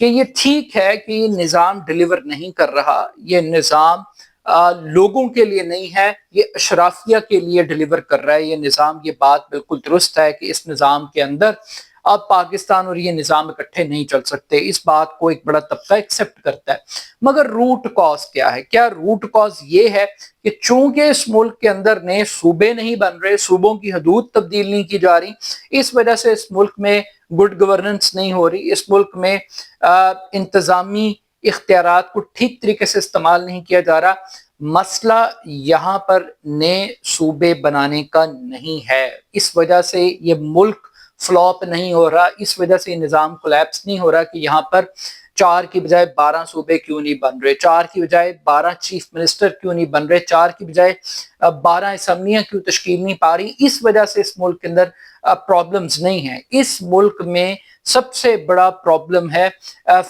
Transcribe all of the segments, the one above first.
کہ یہ ٹھیک ہے کہ یہ نظام ڈیلیور نہیں کر رہا، یہ نظام لوگوں کے لیے نہیں ہے، یہ اشرافیہ کے لیے ڈیلیور کر رہا ہے یہ نظام، یہ بات بالکل درست ہے کہ اس نظام کے اندر اب پاکستان اور یہ نظام اکٹھے نہیں چل سکتے، اس بات کو ایک بڑا طبقہ ایکسپٹ کرتا ہے۔ مگر روٹ کاز کیا ہے؟ کیا روٹ کاز یہ ہے کہ چونکہ اس ملک کے اندر نئے صوبے نہیں بن رہے، صوبوں کی حدود تبدیل نہیں کی جا رہی، اس وجہ سے اس ملک میں گڈ گورننس نہیں ہو رہی، اس ملک میں انتظامی اختیارات کو ٹھیک طریقے سے استعمال نہیں کیا جا رہا۔ مسئلہ یہاں پر نئے صوبے بنانے کا نہیں ہے، اس وجہ سے یہ ملک فلاپ نہیں ہو رہا، اس وجہ سے یہ نظام کولیپس نہیں ہو رہا کہ یہاں پر 4 کی بجائے 12 صوبے کیوں نہیں بن رہے، 4 کی بجائے 12 چیف منسٹر کیوں نہیں بن رہے، 4 کی بجائے 12 اسمبلیاں کیوں تشکیل نہیں پا رہی۔ اس وجہ سے اس ملک کے اندر پرابلمز نہیں ہیں، اس ملک میں سب سے بڑا پرابلم ہے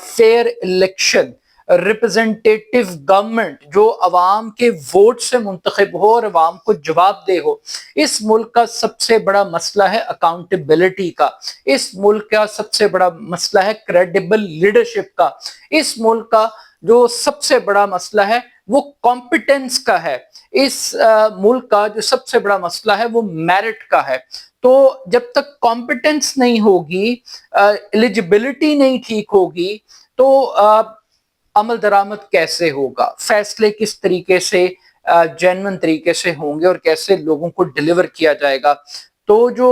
فیئر الیکشن، ریپرزنٹیٹیو گورنمنٹ جو عوام کے ووٹ سے منتخب ہو اور عوام کو جواب دہ ہو۔ اس ملک کا سب سے بڑا مسئلہ ہے اکاؤنٹیبلٹی کا، اس ملک کا سب سے بڑا مسئلہ ہے کریڈیبل لیڈرشپ کا، اس ملک کا جو سب سے بڑا مسئلہ ہے وہ کمپیٹنس کا ہے، اس ملک کا جو سب سے بڑا مسئلہ ہے وہ میرٹ کا ہے۔ تو جب تک کمپیٹنس نہیں ہوگی، ایلیجبلٹی نہیں ٹھیک ہوگی، تو عمل درآمد کیسے ہوگا، فیصلے کس طریقے سے جینوئن طریقے سے ہوں گے اور کیسے لوگوں کو ڈیلیور کیا جائے گا۔ تو جو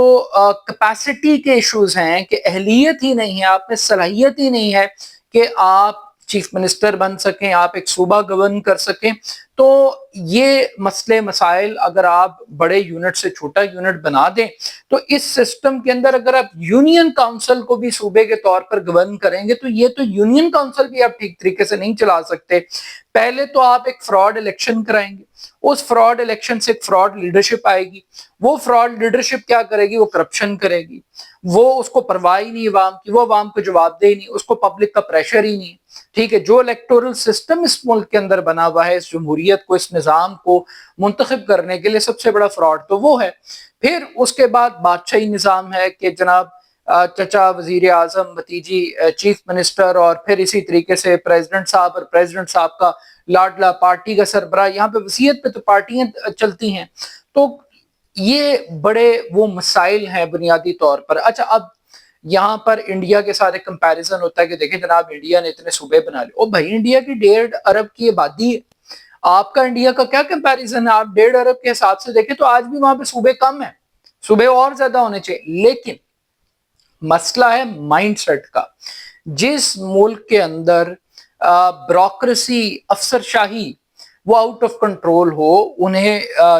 کیپیسٹی کے ایشوز ہیں کہ اہلیت ہی نہیں ہے، آپ میں صلاحیت ہی نہیں ہے کہ آپ چیف منسٹر بن سکیں، آپ ایک صوبہ گورن کر سکیں، تو یہ مسئلے مسائل اگر آپ بڑے یونٹ سے چھوٹا یونٹ بنا دیں تو اس سسٹم کے اندر اگر آپ یونین کاؤنسل کو بھی صوبے کے طور پر گورن کریں گے تو یہ تو یونین کاؤنسل بھی آپ ٹھیک طریقے سے نہیں چلا سکتے۔ پہلے تو آپ ایک فراڈ الیکشن کرائیں گے، اس فراڈ الیکشن سے ایک فراڈ لیڈرشپ آئے گی، وہ فراڈ لیڈرشپ کیا کرے گی؟ وہ کرپشن کرے گی، وہ اس کو پرواہ ہی نہیں عوام کی، وہ عوام کو جواب دے نہیں، اس کو پبلک کا پریشر ہی نہیں۔ ٹھیک ہے، جو الیکٹورل سسٹم اس ملک کے اندر بنا ہوا ہے، اس جمہوریت کو، اس نظام کو منتخب کرنے کے لیے سب سے بڑا فراڈ تو وہ ہے۔ پھر اس کے بعد بادشاہی نظام ہے کہ جناب چچا وزیر اعظم، بھتیجی چیف منسٹر، اور پھر اسی طریقے سے پریزیڈنٹ صاحب اور پریزیڈنٹ صاحب کا لاڈلا، پارٹی کا سربراہ، یہاں پہ وصیت پہ تو پارٹیاں چلتی ہیں۔ تو یہ بڑے وہ مسائل ہیں بنیادی طور پر۔ اچھا، اب یہاں پر انڈیا کے ساتھ ایک کمپیریزن ہوتا ہے کہ دیکھیں جناب انڈیا نے اتنے صوبے بنا لے، او بھائی انڈیا کی 1.5 ارب کی آبادی ہے، آپ کا انڈیا کا کیا کمپیریزن ہے؟ آپ 1.5 ارب کے حساب سے دیکھیں تو آج بھی وہاں پہ صوبے کم ہیں، صوبے اور زیادہ ہونے چاہیے۔ لیکن مسئلہ ہے مائنڈ سیٹ کا۔ جس ملک کے اندر بیوروکریسی، افسر شاہی وہ آؤٹ آف کنٹرول ہو، انہیں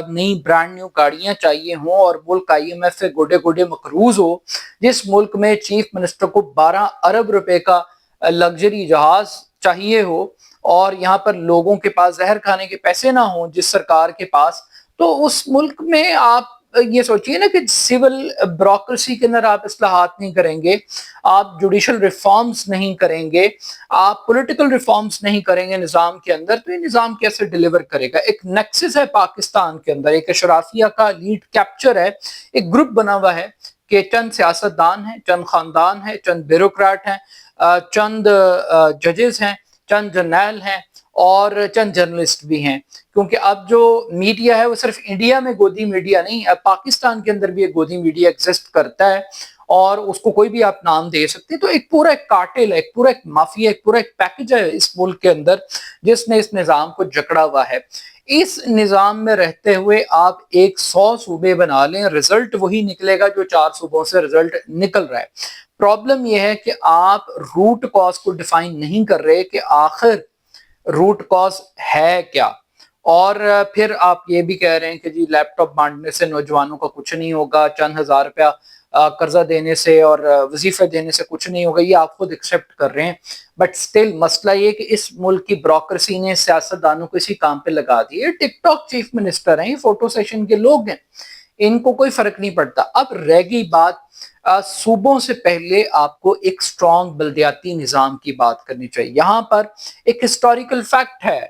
نئی برانڈ نیو گاڑیاں چاہیے ہوں اور ملک آئی ایم ایف سے گوڈے گوڈے مقروض ہو، جس ملک میں چیف منسٹر کو 12 ارب روپے کا لگژری جہاز چاہیے ہو اور یہاں پر لوگوں کے پاس زہر کھانے کے پیسے نہ ہوں جس سرکار کے پاس، تو اس ملک میں آپ یہ سوچیے نا کہ سول بیوروکریسی کے اندر آپ اصلاحات نہیں کریں گے، آپ جوڈیشل ریفارمز نہیں کریں گے، آپ پولیٹیکل ریفارمز نہیں کریں گے نظام کے اندر، تو یہ نظام کیسے ڈیلیور کرے گا؟ ایک نیکسس ہے پاکستان کے اندر، ایک اشرافیہ کا لیڈ کیپچر ہے، ایک گروپ بنا ہوا ہے کہ چند سیاستدان ہیں، چند خاندان ہیں، چند بیوروکریٹ ہیں، چند ججز ہیں، چند جرنیل ہیں اور چند جرنلسٹ بھی ہیں۔ کیونکہ اب جو میڈیا ہے وہ صرف انڈیا میں گودی میڈیا نہیں، اب پاکستان کے اندر بھی ایک گودی میڈیا ایگزسٹ کرتا ہے اور اس کو کوئی بھی آپ نام دے سکتے۔ تو ایک پورا ایک کارٹل ہے، ایک پورا ایک مافیا، ایک پورا ایک پیکج ہے اس ملک کے اندر جس نے اس نظام کو جکڑا ہوا ہے۔ اس نظام میں رہتے ہوئے آپ 100 صوبے بنا لیں، رزلٹ وہی نکلے گا جو 4 صوبوں سے رزلٹ نکل رہا ہے۔ پرابلم یہ ہے کہ آپ روٹ کاز کو ڈیفائن نہیں کر رہے کہ آخر روٹ کاز ہے کیا، اور پھر آپ یہ بھی کہہ رہے ہیں کہ جی لیپ ٹاپ بانٹنے سے نوجوانوں کا کچھ نہیں ہوگا، چند ہزار روپیہ قرضہ دینے سے اور وظیفے دینے سے کچھ نہیں ہوگا، یہ آپ خود ایکسیپٹ کر رہے ہیں۔ بٹ سٹل مسئلہ یہ کہ اس ملک کی بیوروکریسی نے سیاستدانوں کو اسی کام پہ لگا دیے۔ ٹک ٹاک چیف منسٹر ہیں، یہ فوٹو سیشن کے لوگ ہیں، ان کو کوئی فرق نہیں پڑتا۔ اب رہ گئی بات صوبوں سے پہلے آپ کو ایک سٹرونگ بلدیاتی نظام کی بات کرنی چاہیے۔ یہاں پر ایک ہسٹوریکل فیکٹ ہے،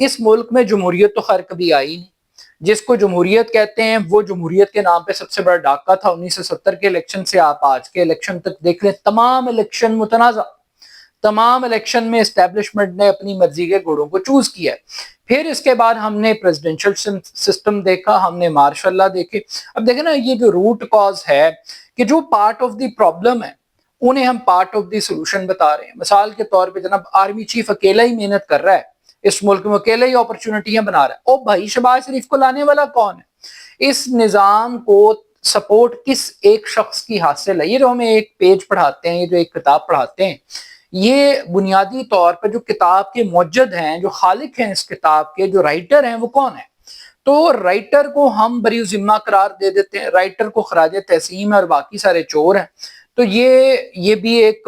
اس ملک میں جمہوریت تو خیر کبھی آئی نہیں، جس کو جمہوریت کہتے ہیں وہ جمہوریت کے نام پہ سب سے بڑا ڈاکہ تھا 1970 کے الیکشن سے آپ آج کے الیکشن تک دیکھ لیں، تمام الیکشن متنازع، تمام الیکشن میں اسٹیبلشمنٹ نے اپنی مرضی کے گھوڑوں کو چوز کیا ہے. پھر اس کے بعد ہم نے پریزیڈنشل سسٹم دیکھا, ہم نے مارشل لا دیکھے. اب دیکھیں نا, یہ جو روٹ کاز ہے کہ جو پارٹ آف دی پرابلم ہے انہیں ہم پارٹ آف دی سولوشن بتا رہے ہیں. مثال کے طور پہ جناب آرمی چیف اکیلا ہی محنت کر رہا ہے اس ملک میں, اکیلا ہی اپرچونٹیاں بنا رہا ہے. او بھائی, شہباز شریف کو لانے والا کون ہے؟ اس نظام کو سپورٹ کس ایک شخص کی حاصل ہے؟ یہ جو ہمیں ایک پیج پڑھاتے ہیں, یہ جو ایک کتاب پڑھاتے ہیں, یہ بنیادی طور پر جو کتاب کے موجد ہیں, جو خالق ہیں اس کتاب کے, جو رائٹر ہیں, وہ کون ہیں؟ تو رائٹر کو ہم بری ذمہ قرار دے دیتے ہیں, رائٹر کو خراج تحسین اور باقی سارے چور ہیں. تو یہ بھی ایک,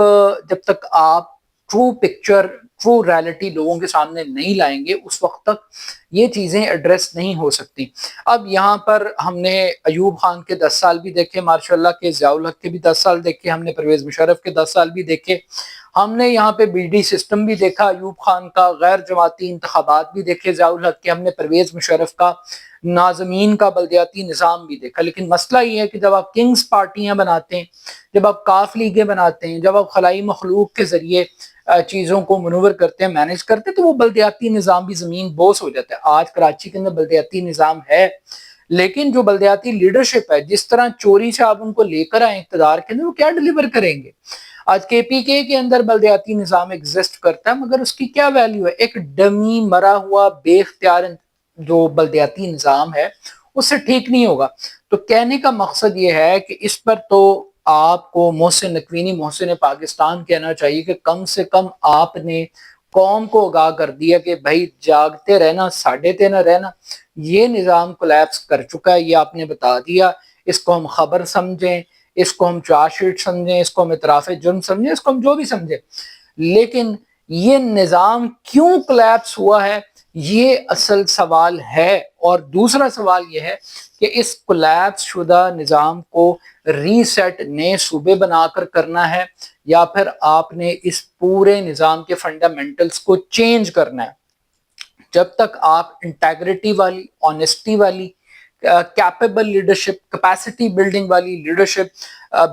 جب تک آپ ٹرو پکچر, ٹرو ریالٹی لوگوں کے سامنے نہیں لائیں گے اس وقت تک یہ چیزیں ایڈریس نہیں ہو سکتی. اب یہاں پر ہم نے ایوب خان کے 10 سال بھی دیکھے, ماشاء اللہ کے ضیاء الحق کے بھی 10 سال دیکھے, ہم نے پرویز مشرف کے 10 سال بھی دیکھے, ہم نے یہاں پہ بی ڈی سسٹم بھی دیکھا ایوب خان کا, غیر جماعتی انتخابات بھی دیکھے ضیاء الحق کے, ہم نے پرویز مشرف کا ناظمین کا بلدیاتی نظام بھی دیکھا. لیکن مسئلہ یہ ہے کہ جب آپ کنگز پارٹیاں بناتے ہیں, جب آپ کاف لیگیں بناتے ہیں, جب آپ خلائی مخلوق کے ذریعے چیزوں کو منور کرتے ہیں, مینج کرتے ہیں, تو وہ بلدیاتی نظام بھی زمین بوس ہو جاتا ہے. آج کراچی کے اندر بلدیاتی نظام ہے, لیکن جو بلدیاتی لیڈرشپ ہے, جس طرح چوری سے آپ ان کو لے کر آئے اقتدار کے اندر, وہ کیا ڈیلیور کریں گے؟ آج کے پی کے اندر بلدیاتی نظام ایگزسٹ کرتا ہے, مگر اس کی کیا ویلیو ہے؟ ایک ڈمی مرا ہوا بے اختیار جو بلدیاتی نظام ہے اس سے ٹھیک نہیں ہوگا. تو کہنے کا مقصد یہ ہے کہ اس پر تو آپ کو محسن نقوی, محسن پاکستان کہنا چاہیے کہ کم سے کم آپ نے قوم کو آگاہ کر دیا کہ بھائی جاگتے رہنا, ساڈے نہ رہنا, یہ نظام کولیپس کر چکا ہے, یہ آپ نے بتا دیا. اس کو ہم خبر سمجھیں, اس کو ہم چارج شیٹ سمجھیں, اس کو ہم اعتراف جرم سمجھیں, اس کو ہم جو بھی سمجھیں, لیکن یہ نظام کیوں کولیپس ہوا ہے یہ اصل سوال ہے. اور دوسرا سوال یہ ہے کہ اس کولیپس شدہ نظام کو ری سیٹ نئے صوبے بنا کر کرنا ہے, یا پھر آپ نے اس پورے نظام کے فنڈامنٹلز کو چینج کرنا ہے. جب تک آپ انٹیگریٹی والی, آنیسٹی والی, کیپیبل لیڈرشپ, کیپیسٹی بلڈنگ والی leadership,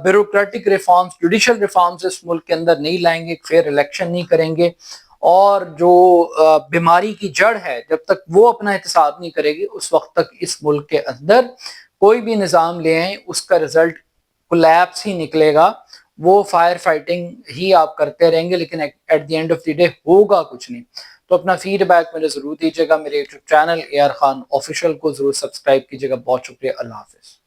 bureaucratic reforms, judicial reforms اس ملک کے اندر نہیں لائیں گے, فیئر الیکشن نہیں کریں گے, اور جو بیماری کی جڑ ہے جب تک وہ اپنا احتساب نہیں کرے گی, اس وقت تک اس ملک کے اندر کوئی بھی نظام لے آئیں اس کا رزلٹ کولیپس ہی نکلے گا. وہ فائر فائٹنگ ہی آپ کرتے رہیں گے, لیکن at the end of the day ہوگا کچھ نہیں. تو اپنا فیڈ بیک مجھے ضرور دیجیے گا. میرے YouTube channel AR Khan official کو ضرور سبسکرائب کیجیے گا. بہت شکریہ, اللہ حافظ.